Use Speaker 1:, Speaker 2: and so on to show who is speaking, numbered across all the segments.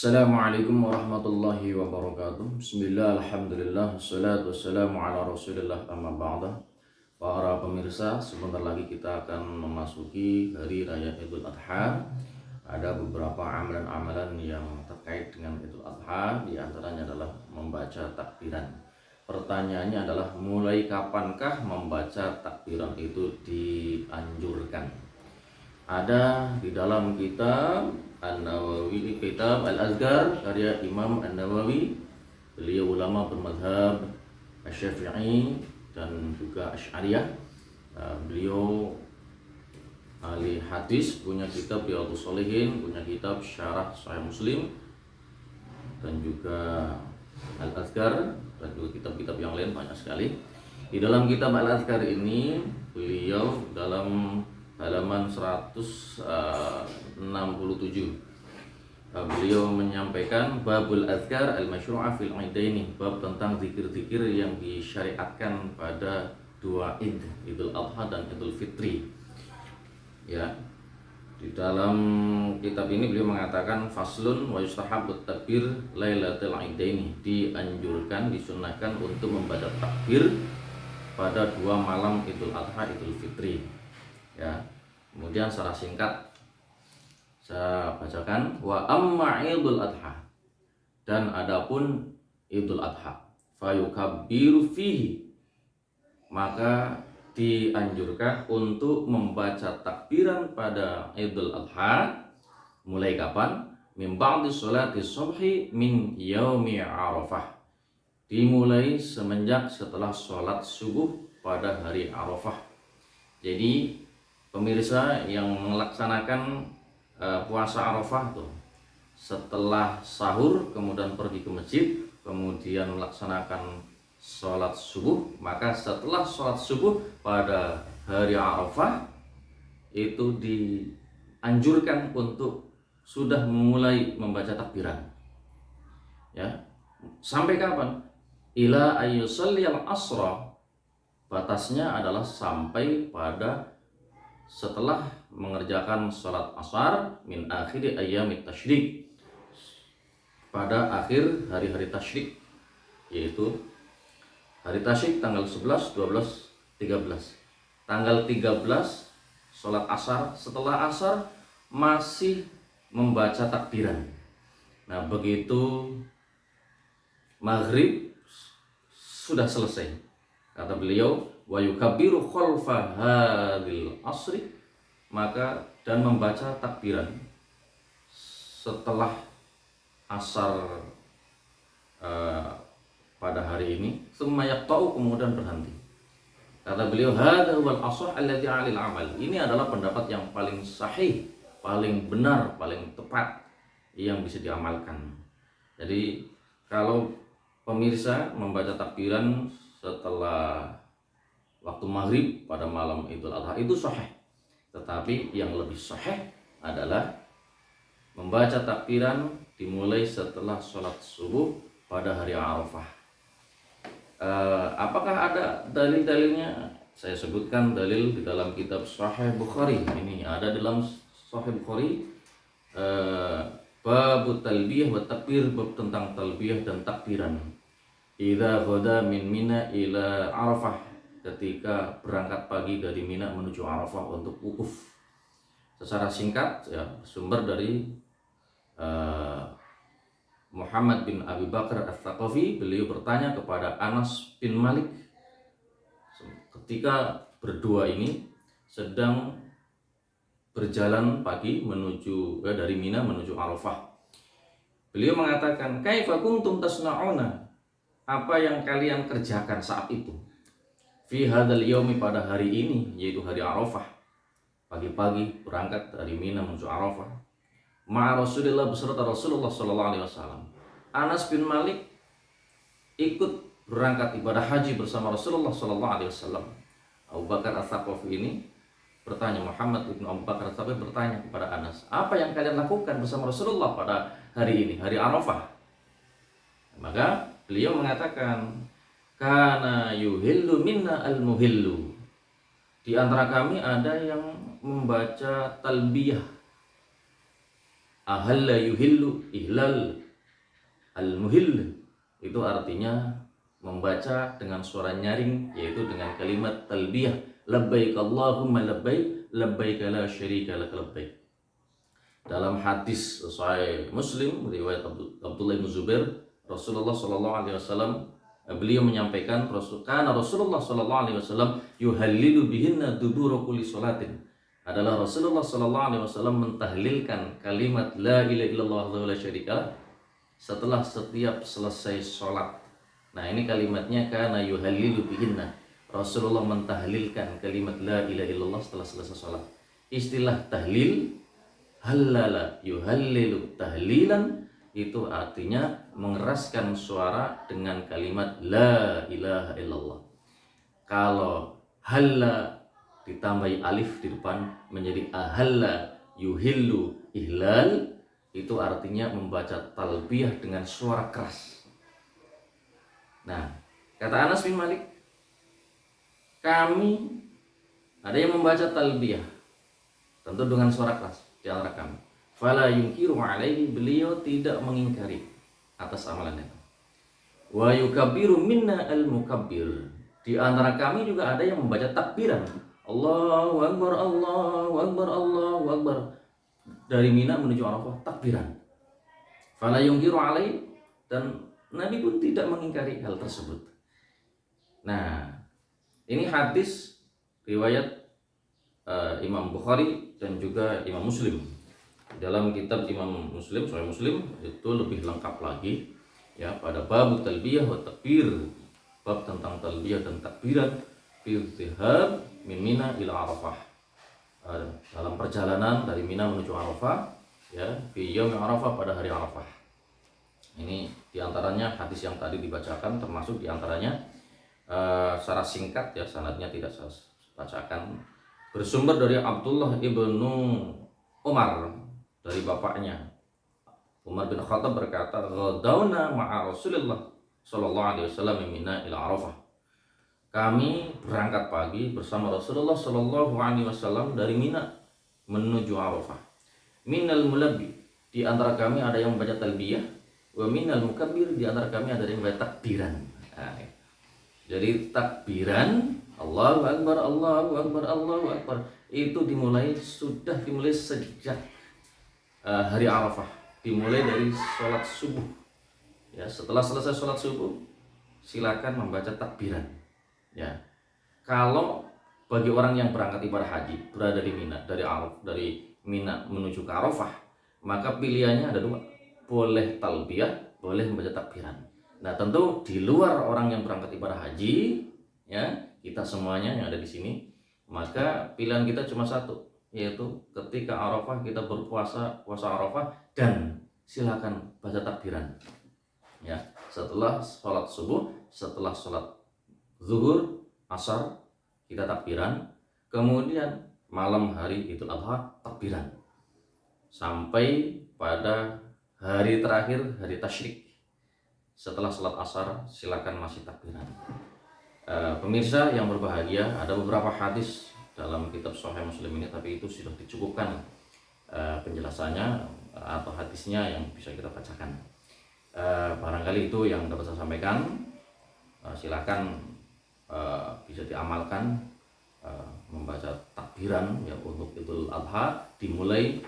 Speaker 1: Assalamualaikum warahmatullahi wabarakatuh. Bismillah, alhamdulillah, wassalatu wassalamu ala rasulillah, amma ba'dah. Para pemirsa, sebentar lagi kita akan memasuki hari raya Idul Adha. Ada beberapa amalan-amalan yang terkait dengan Idul Adha. Di antaranya adalah membaca takbiran. Pertanyaannya adalah, mulai kapankah membaca takbiran itu dianjurkan? Ada di dalam kitab An-Nawawi, kitab Al-Azkar karya Imam An-Nawawi. Beliau ulama bermadzhab Asy-Syafi'i dan juga Asy'ariyah. Beliau ahli hadis, punya kitab Riyadhus Shalihin, punya kitab Syarah Sahih Muslim, dan juga Al-Azkar, dan juga kitab-kitab yang lain banyak sekali. Di dalam kitab Al-Azkar ini beliau dalam halaman 167 beliau menyampaikan babul azkar al-masyru'ah fil idaini, bab tentang zikir-zikir yang disyariatkan pada dua id, Idul Adha dan Idul Fitri. Ya. Di dalam kitab ini beliau mengatakan faslun wa yustahabut takbir lailatul idaini, dianjurkan, disunnahkan untuk membaca takbir pada dua malam Idul Adha, Idul Fitri. Ya, kemudian secara singkat saya bacakan, wa amma Idul Adha, dan adapun Idul Adha, fayukabbiru fihi, maka dianjurkan untuk membaca takbiran pada Idul Adha. Mulai kapan? Min ba'di sholati subhi min yaumi Arafah, dimulai semenjak setelah sholat subuh pada hari Arafah. Jadi pemirsa yang melaksanakan puasa Arafah tuh, setelah sahur kemudian pergi ke masjid, kemudian melaksanakan sholat subuh, maka setelah sholat subuh pada hari Arafah itu dianjurkan untuk sudah memulai membaca takbiran. Ya, sampai kapan? Ila ayyusalliyal asra, batasnya adalah sampai pada setelah mengerjakan sholat asar min akhiri ayyamit tasyrik, pada akhir hari-hari tasyrik, yaitu hari tasyrik tanggal 11, 12, 13. Tanggal 13 sholat asar, setelah asar masih membaca takbiran. Nah, begitu maghrib sudah selesai, kata beliau, wa yukabbiru khalfa hadil asri, maka dan membaca takbiran setelah asar pada hari ini, tsumma yaqta'u, kemudian berhenti. Kata beliau, hadza wal ashah alladzi 'alil 'amal, ini adalah pendapat yang paling sahih, paling benar, paling tepat yang bisa diamalkan. Jadi kalau pemirsa membaca takbiran setelah waktu maghrib pada malam Idul Adha itu sahih, tetapi yang lebih sahih adalah membaca takbiran dimulai setelah sholat subuh pada hari Arafah. Apakah ada dalil-dalilnya? Saya sebutkan dalil di dalam kitab Sahih Bukhari. Ini ada dalam Sahih Bukhari, bab talbiyah wa takbir, bab tentang talbiyah dan takbiran. Idza ghada min Mina ila Arafah, ketika berangkat pagi dari Mina menuju Arafah untuk wukuf. Secara singkat, ya, sumber dari Muhammad bin Abi Bakar Ats-Tsaqafi. Beliau bertanya kepada Anas bin Malik ketika berdua ini sedang berjalan pagi menuju dari Mina menuju Arafah. Beliau mengatakan, kaifa kuntum tasna'una, apa yang kalian kerjakan saat itu, fi hadzal yaumi, pada hari ini, yaitu hari Arafah. Pagi-pagi berangkat dari Mina menuju Arafah. Ma Rasulillah, beserta Rasulullah sallallahu alaihi wasallam. Anas bin Malik ikut berangkat ibadah haji bersama Rasulullah sallallahu alaihi wasallam. Abu Bakar Ats-Tsaqafi ini bertanya, Muhammad bin Abu Bakar Ats-Tsaqafi bertanya kepada Anas, apa yang kalian lakukan bersama Rasulullah pada hari ini, hari Arafah? Maka beliau mengatakan, kana yuhillu minna al-muhillu, di antara kami ada yang membaca talbiyah ahalla yuhillu ihlal al-muhill, itu artinya membaca dengan suara nyaring, yaitu dengan kalimat talbiyah, labbaik Allahumma labbaik, labbaik la syarika lak labbaik. Dalam hadis Sahih Muslim riwayat Abdullah bin Zubair, Rasulullah sallallahu alaihi wasallam beliau menyampaikan, Rasulullah sallallahu alaihi wasallam yuhallilu bihinna dubura kulli salatin. Adalah Rasulullah sallallahu alaihi wasallam mentahlilkan kalimat la ilaha illallah wahdahu la syarika setelah setiap selesai sholat. Nah, ini kalimatnya kana yuhallilu bihinna. Rasulullah mentahlilkan kalimat la ilaha illallah setelah selesai sholat. Istilah tahlil, halala yuhallilu tahlilan, itu artinya mengeraskan suara dengan kalimat la ilaha illallah. Kalau halla ditambahi alif di depan menjadi ahalla yuhillu ihlal, itu artinya membaca talbiyah dengan suara keras. Nah, kata Anas bin Malik, kami ada yang membaca talbiyah tentu dengan suara keras di antara kami. Fala yunkiru alaihi, beliau tidak mengingkari atas amalan itu. Wa yukabbiru minna al-mukabbir, di antara kami juga ada yang membaca takbiran, Allahu Akbar, Allahu Akbar, Allahu Akbar, dari Mina menuju Arafah takbiran. Fala yunkiru alaihi, dan Nabi pun tidak mengingkari hal tersebut. Nah, ini hadis riwayat Imam Bukhari dan juga Imam Muslim. Dalam kitab Imam Muslim, Sahih Muslim, itu lebih lengkap lagi ya, pada bab talbiyah wa takbir, bab tentang talbiyah dan takbiran fi dhahab min Mina ila Arafah, dalam perjalanan dari Mina menuju Arafah ya, fi yaum Arafah, pada hari Arafah. Ini diantaranya hadis yang tadi dibacakan, termasuk diantaranya secara singkat ya, sanadnya tidak saya bacakan, bersumber dari Abdullah ibnu Umar, dari bapaknya Umar bin Khattab berkata, ghadawna ma'a Rasulullah sallallahu alaihi wasallam min Mina ila Arafah. Kami berangkat pagi bersama Rasulullah sallallahu alaihi wasallam dari Mina menuju Arafah. Minal mulabbi, di antara kami ada yang membaca talbiyah, wa minal mukabbir, di antara kami ada yang membaca takbiran. Nah, jadi takbiran Allahu Akbar, Allahu Akbar, Allahu Akbar, itu sudah dimulai sejak hari Arafah, dimulai dari sholat subuh ya. Setelah selesai sholat subuh silakan membaca takbiran ya. Kalau bagi orang yang berangkat ibadah haji berada di Mina, dari Mina menuju ke Arafah, maka pilihannya ada dua, boleh talbiyah, boleh membaca takbiran. Nah, tentu di luar orang yang berangkat ibadah haji ya, kita semuanya yang ada di sini, maka pilihan kita cuma satu, yaitu ketika Arafah kita puasa Arafah, dan silakan baca takbiran ya. Setelah sholat subuh, setelah sholat zuhur, asar, kita takbiran, kemudian malam hari Idul Adha takbiran, sampai pada hari terakhir, hari tasyrik, setelah sholat asar silakan masih takbiran. Pemirsa yang berbahagia, ada beberapa hadis dalam kitab Sahih Muslim ini, tapi itu sudah dicukupkan penjelasannya atau hadisnya yang bisa kita bacakan. Barangkali itu yang dapat saya sampaikan. Silakan bisa diamalkan membaca takbiran ya untuk Idul Adha, dimulai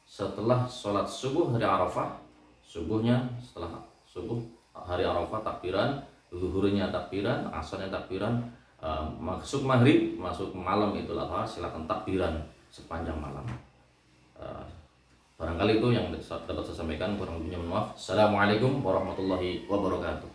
Speaker 1: setelah sholat subuh hari Arafah, subuhnya setelah subuh hari Arafah takbiran, zuhurnya takbiran, asarnya takbiran, masuk maghrib, masuk malam Idul Adha silakan takbiran sepanjang malam. Barangkali itu yang dapat saya sampaikan, kurang lebihnya mohon maaf. Assalamualaikum warahmatullahi wabarakatuh.